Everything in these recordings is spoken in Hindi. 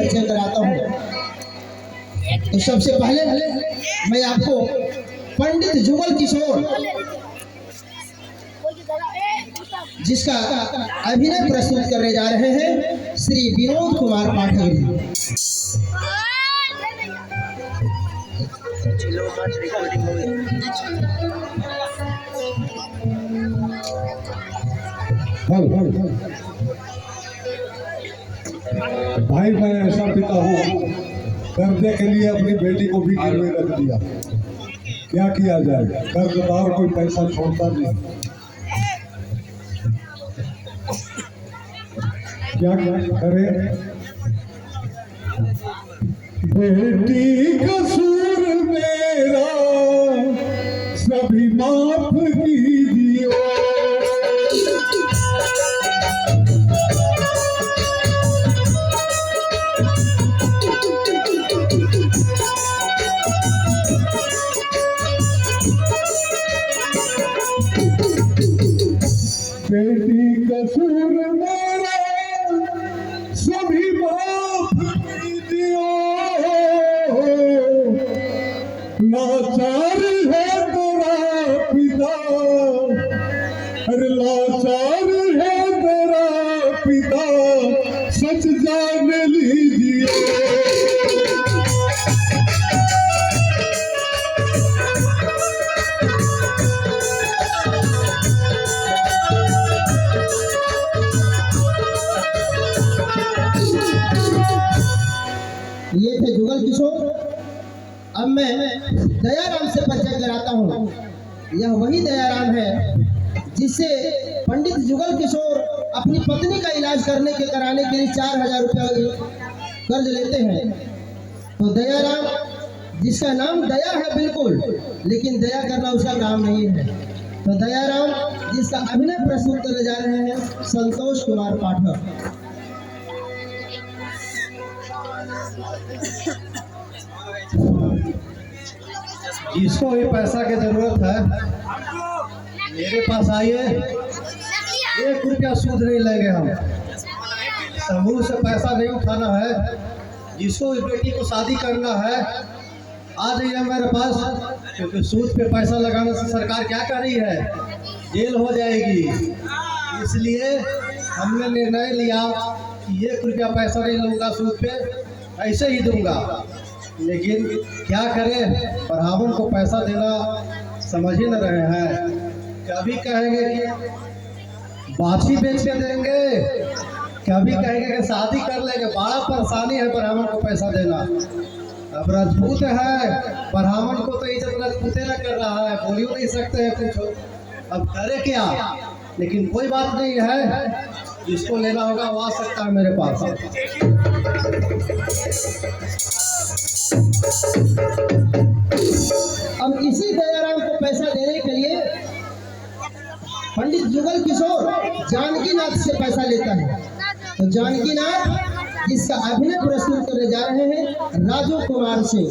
परिचय कराता हूँ। तो सबसे पहले मैं आपको पंडित जुगल किशोर जिसका अभिनय प्रस्तुत करने जा रहे हैं श्री विनोद कुमार पाठक जी। भाई मैं ऐसा पिता हूँ, कर्जे के लिए अपनी बेटी को भी गिरवी रख दिया। क्या किया जाए, कर्जदार कोई पैसा छोड़ता नहीं। क्या करे? बेटी कसूर मेरा सभी माफ कीजिए। बेटी कसूर मेरा सभी माफ कीजिए। लाचार है तेरा पिता, अरे लाचार है तेरा पिता, सच जान लीजिए। ये थे जुगल किशोर। अब मैं दयाराम से परिचय कराता हूँ। यह वही दयाराम है जिससे पंडित जुगल किशोर अपनी पत्नी का इलाज कराने के लिए 4000 रुपया कर्ज लेते हैं। तो दयाराम जिसका नाम दया है बिल्कुल, लेकिन दया करना उसका काम नहीं है। तो दयाराम जिसका अभिनय प्रस्तुत करने जा रहे हैं संतोष कुमार पाठक। जिसको भी पैसा की जरूरत है मेरे पास आइए, 1 रुपया सूद नहीं लेंगे हम। समूह से पैसा नहीं उठाना है। जिसको भी बेटी को शादी करना है आ जाइए मेरे पास, क्योंकि सूद पे पैसा लगाने से सरकार क्या कर रही है, जेल हो जाएगी। इसलिए हमने निर्णय लिया कि 1 रुपया पैसा नहीं लूँगा सूद पे, ऐसे ही दूंगा। लेकिन क्या करें, ब्राह्मण को पैसा देना समझ ही न रहे हैं। कभी कहेंगे कि बाछी बेच के देंगे, कभी कहेंगे कि शादी कर लेंगे। बड़ा परेशानी है ब्राह्मण को पैसा देना। अब राजपूत है, ब्राह्मण को तो इज्जत राजपूते न कर रहा है, बोल ही नहीं सकते हैं कुछ। अब करे क्या, लेकिन कोई बात नहीं है। जिसको लेना होगा वो आ सकता है मेरे पास। अब इसी दयाराम को पैसा देने के लिए पंडित जुगल किशोर जानकीनाथ से पैसा लेता है। तो जानकीनाथ जिसका अभिनय प्रस्तुत करने जा रहे हैं राजू कुमार से।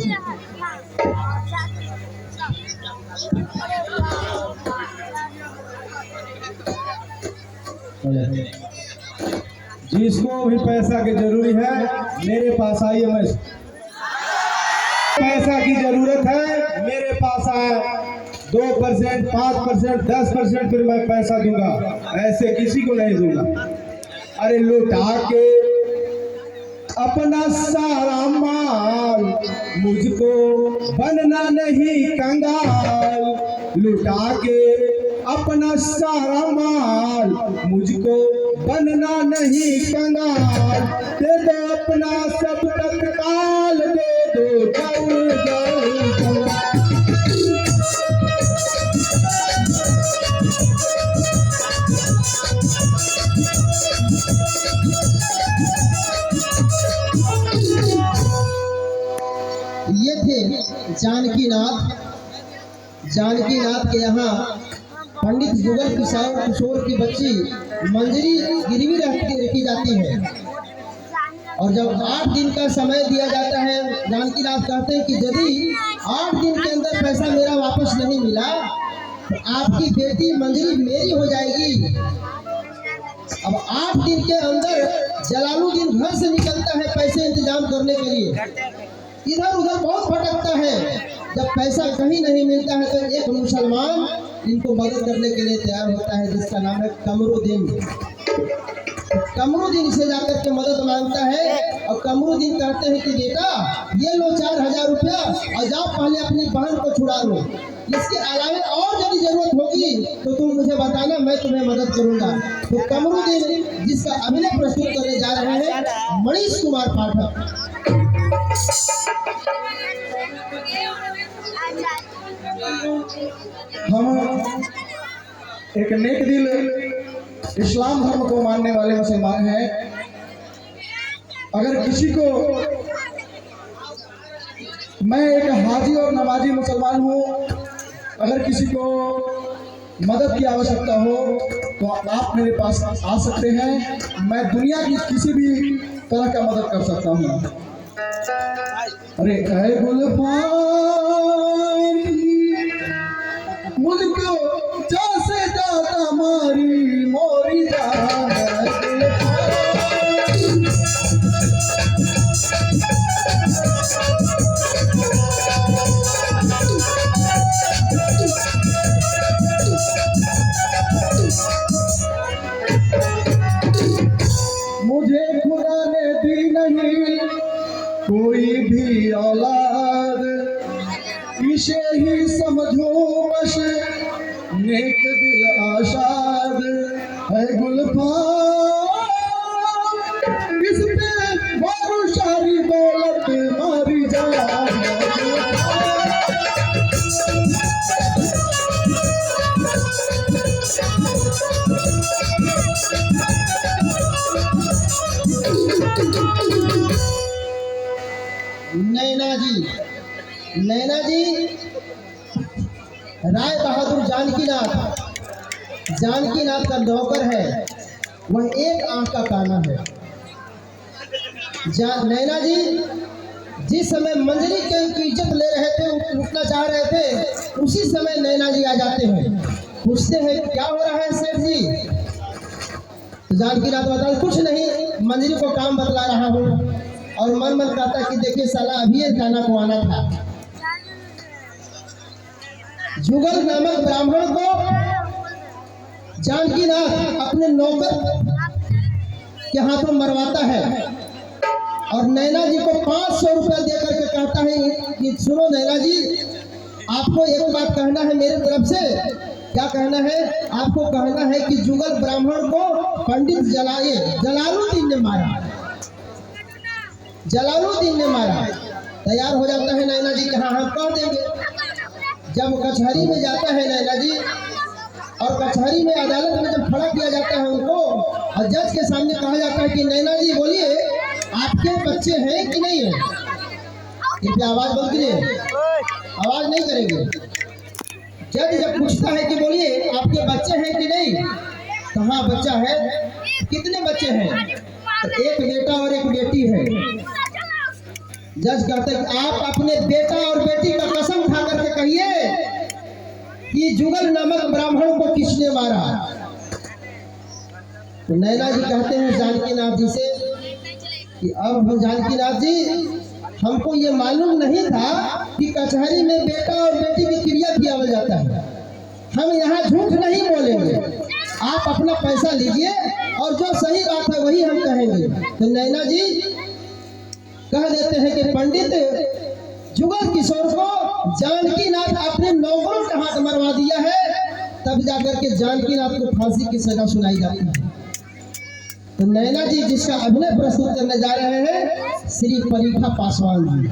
जिसको भी पैसा की जरूरी है मेरे पास आइए। मैं पैसा की जरूरत है मेरे पास आए। 2%, 5%, 10% फिर मैं पैसा दूंगा, ऐसे किसी को नहीं दूंगा। अरे लुटा के अपना सारा माल, मुझको बनना नहीं कंगाल। लुटा के अपना सारा माल, मुझको बनना नहीं कंगाल। दे दो अपना सब तत्काल, दे दो जल्द जल्द। ये थे जानकीनाथ। जानकीनाथ के यहाँ पंडित जुगल किशोर की बच्ची मंजरी गिरवी रखी जाती है। और जब 8 दिन का समय दिया जाता है, जानकीनाथ कहते हैं कि यदि 8 दिन के अंदर पैसा मेरा वापस नहीं मिला तो आपकी बेटी मंजरी मेरी हो जाएगी। अब 8 दिन के अंदर जलालुद्दीन घर से निकलता है पैसे इंतजाम करने के लिए, इधर उधर बहुत भटकता है। जब पैसा कहीं नहीं मिलता है तो एक मुसलमान इनको मदद करने के लिए तैयार होता है, जिसका नाम है कमरुद्दीन। कमरुद्दीन से जाकर के मदद मांगता है और कमरुद्दीन कहते हैं कि बेटा ये लो 4000 रुपया और जाओ पहले अपनी बहन को छुड़ा लो, इसके अलावे और यदि जरूरत होगी तो तुम मुझे बताना, मैं तुम्हें मदद करूंगा। तो कमरुद्दीन जिसका अभिनय प्रस्तुत करने जा रहे हैं मनीष कुमार पाठक। हम एक नेक दिल इस्लाम धर्म को मानने वाले मुसलमान हैं। अगर किसी को, मैं एक हाजी और नमाजी मुसलमान हूँ, अगर किसी को मदद की आवश्यकता हो तो आप मेरे पास आ सकते हैं। मैं दुनिया की किसी भी तरह का मदद कर सकता हूँ। अरे ऐ गुलफान मुझको जैसे ज्यादा मारी मोरी जान मुझे खुदा ने दी नहीं कोई भी औलाद, इसे ही समझो बस नेक दिल आशाद है गुलफान, इस पे मारू सारी दौलत मारी जान। नैना जी राय बहादुर जानकीनाथ का नौकर है, वह एक आंख का काना है। नैना जी जिस समय मंजरी की इज्जत ले रहे थे, उठना चाह रहे थे, उसी समय नैना जी आ जाते हैं, पूछते हैं क्या हो रहा है सेठ जी। तो जानकीनाथ बताते कुछ नहीं, मंजरी को काम बतला रहा हूँ। और मन मन कहता कि देखिए साला अभी ये खाना को आना था। जुगल नामक ब्राह्मण को जानकीनाथ अपने नौकर के हाथों मरवाता है और नैना जी को 500 रुपया देकर के कहता है कि सुनो नैना जी, आपको एक बात कहना है मेरे तरफ से। क्या कहना है? आपको कहना है कि जुगल ब्राह्मण को पंडित जलालुद्दीन ने मारा। तैयार हो जाता है नैना जी, कहाँ हम कह देंगे। जब कचहरी में जाता है नैना जी, और कचहरी में अदालत में जब खड़ा किया जाता है उनको, और जज के सामने कहा जाता है कि नैना जी बोलिए आपके बच्चे हैं कि नहीं है। कृपया आवाज बंद कीजिए, आवाज नहीं करेंगे। जज जब पूछता है कि बोलिए आपके बच्चे हैं कि नहीं, तो हाँ बच्चा है। कितने बच्चे हैं? तो एक बेटा और एक बेटी है। जज कहते हैं कि आप अपने बेटा और बेटी का कसम खा करके कहिए कि जुगल नामक ब्राह्मण को किसने मारा। तो नैना जी कहते हैं जानकीनाथ जी से कि अब जानकीनाथ जी, हमको ये मालूम नहीं था कि कचहरी में बेटा और बेटी की क्रिया किया जाता है। हम यहाँ झूठ नहीं बोलेंगे, आप अपना पैसा लीजिए और जो सही बात है वही हम कहेंगे। तो नैना जी कह देते हैं कि पंडित जुगल किशोर को जानकीनाथ अपने नौकरों के हाथ मरवा दिया है। तब जाकर के जानकीनाथ को फांसी की सजा सुनाई जाती है। तो नैना जी जिसका अभिनय प्रस्तुत करने जा रहे हैं श्री परीक्षा पासवान जी।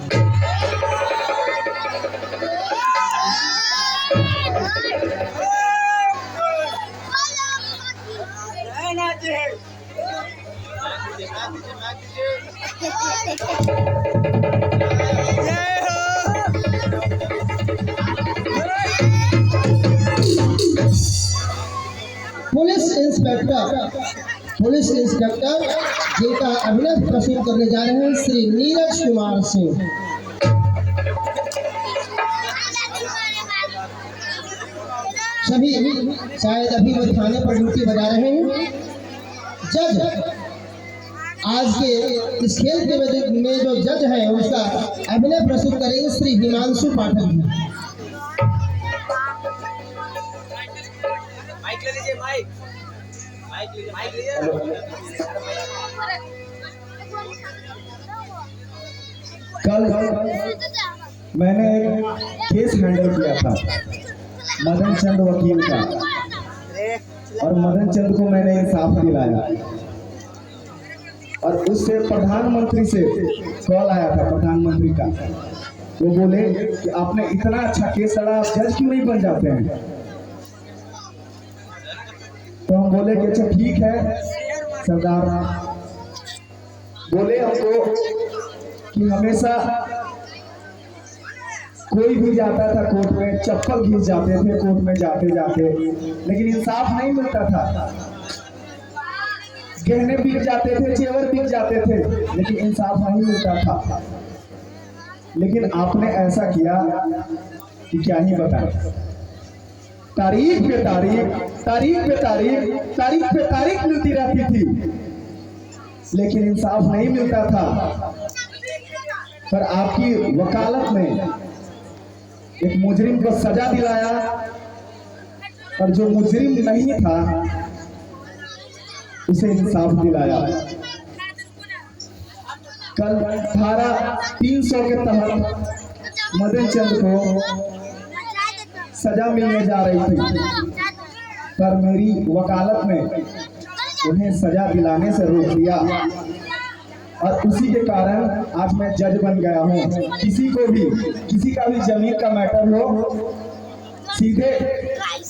पुलिस इंस्पेक्टर जिनका अभिनय प्रस्तुत करने जा रहे हैं श्री नीरज कुमार सिंह। सभी शायद अभी वो थाने पर ड्यूटी बजा रहे हैं। जज आज के इस खेल के में जो जज है उसका अभिनय प्रस्तुत करेंगे श्री हिमांशु पाठक जी। माइक ले लीजिए, माइक लीजिए। कल मैंने एक केस हैंडल किया था मदन चंद वकील का, और मदन चंद को मैंने इंसाफ दिलाया। और उससे प्रधानमंत्री से कॉल आया था, प्रधानमंत्री का। वो बोले कि आपने इतना अच्छा केस लड़ा, आप जज क्यों नहीं बन जाते हैं? तो हम बोले कि अच्छा ठीक है सरदार। बोले हमको कि हमेशा कोई भी जाता था कोर्ट में, चप्पल घिस जाते थे कोर्ट में जाते जाते, लेकिन इंसाफ नहीं मिलता था। गहने बिक जाते थे, जेवर बिक जाते थे, लेकिन इंसाफ नहीं मिलता था। लेकिन आपने ऐसा किया कि क्या ही बताएं। तारीख पे तारीख, तारीख पे तारीख, तारीख पे तारीख मिलती रहती थी, लेकिन इंसाफ नहीं मिलता था। पर आपकी वकालत में एक मुजरिम को सजा दिलाया, और जो मुजरिम नहीं था उसे इंसाफ दिलाया। कल धारा 300 के तहत मदन चंद को सजा मिलने जा रही थी, पर मेरी वकालत में उन्हें सजा दिलाने से रोक दिया, और उसी के कारण आज मैं जज बन गया हूँ। किसी को भी, किसी का भी जमीन का मैटर हो, सीधे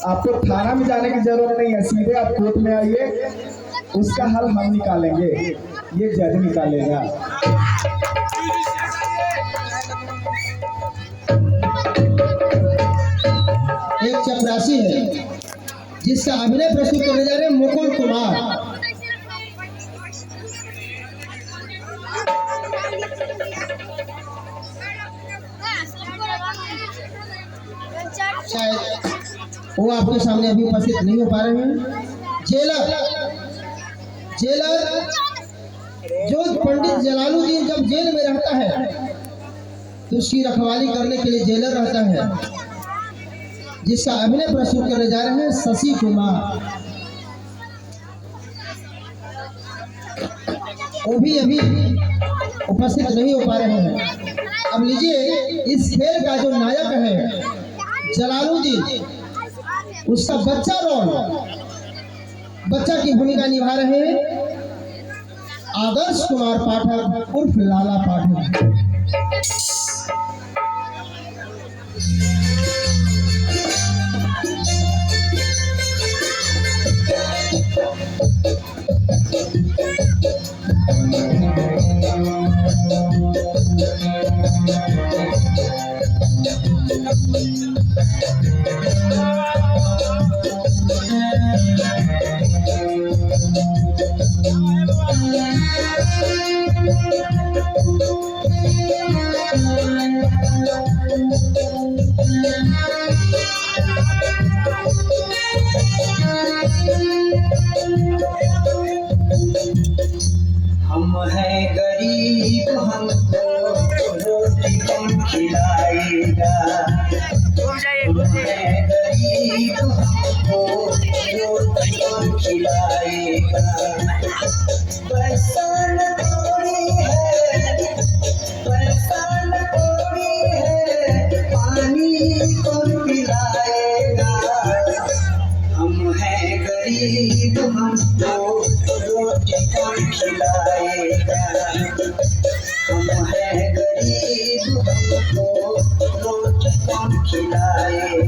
आपको थाना में जाने की जरूरत नहीं है, सीधे आप कोर्ट में आइए, उसका हल हम निकालेंगे, ये जज निकालेगा। एक चपरासी है जिसका अभिनय प्रस्तुत करने जा रहे हैं मुकुल कुमार। शायद वो आपके सामने अभी उपस्थित नहीं हो पा रहे हैं। जेलर जो पंडित जलालुद्दीन जब जेल में रहता है तो उसकी रखवाली करने के लिए जेलर रहता है, जिसका अभिनय प्रस्तुत करने जा रहे हैं शशि कुमार। वो भी अभी उपस्थित नहीं हो पा रहे हैं। अब लीजिए, इस खेल का जो नायक है जलालुद्दीन, उसका बच्चा बच्चा की भूमिका निभा रहे हैं आदर्श कुमार पाठक उर्फ लाला पाठक। हम हैं गरीब, हमको रोटी कौन खिलाएगा? हम हैं गरीब, हमको रोटी कौन खिलाएगा? पैसा न कौड़ी है, पैसा न कौड़ी है, पानी कौन पिलाएगा? हम हैं गरीब, हमको रोटी कौन खिलाएगा? हम हैं गरीब, हमको रोटी कौन खिलाएगा?